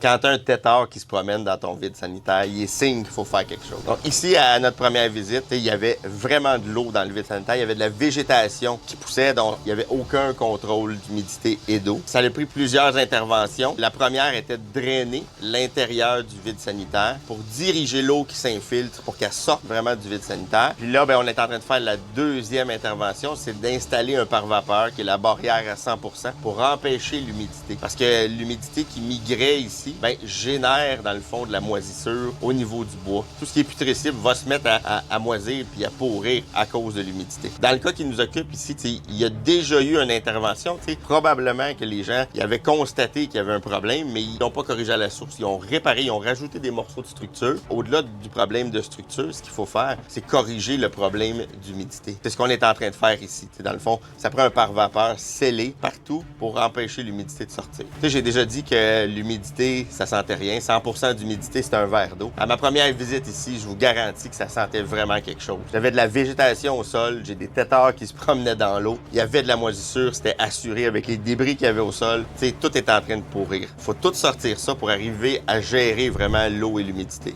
Quand tu as un tétard qui se promène dans ton vide sanitaire, il est signe qu'il faut faire quelque chose. Donc ici, à notre première visite, il y avait vraiment de l'eau dans le vide sanitaire. Il y avait de la végétation qui poussait, donc il n'y avait aucun contrôle d'humidité et d'eau. Ça a pris plusieurs interventions. La première était de drainer l'intérieur du vide sanitaire pour diriger l'eau qui s'infiltre pour qu'elle sorte vraiment du vide sanitaire. Puis là, on est en train de faire la deuxième intervention, c'est d'installer un pare-vapeur qui est la barrière à 100% pour empêcher l'humidité. Parce que l'humidité qui migrait ici, génère dans le fond de la moisissure au niveau du bois. Tout ce qui est putrescible va se mettre à moisir puis à pourrir à cause de l'humidité. Dans le cas qui nous occupe ici, il y a déjà eu une intervention. Probablement que les gens ils avaient constaté qu'il y avait un problème, mais ils n'ont pas corrigé à la source. Ils ont réparé, ils ont rajouté des morceaux de structure. Au-delà du problème de structure, ce qu'il faut faire, c'est corriger le problème d'humidité. C'est ce qu'on est en train de faire ici. Dans le fond, ça prend un pare-vapeur scellé partout pour empêcher l'humidité de sortir. J'ai déjà dit que l'humidité ça sentait rien. 100% d'humidité, c'est un verre d'eau. À ma première visite ici, je vous garantis que ça sentait vraiment quelque chose. J'avais de la végétation au sol, j'ai des têtards qui se promenaient dans l'eau. Il y avait de la moisissure, c'était assuré avec les débris qu'il y avait au sol. Tout est en train de pourrir. Il faut tout sortir ça pour arriver à gérer vraiment l'eau et l'humidité.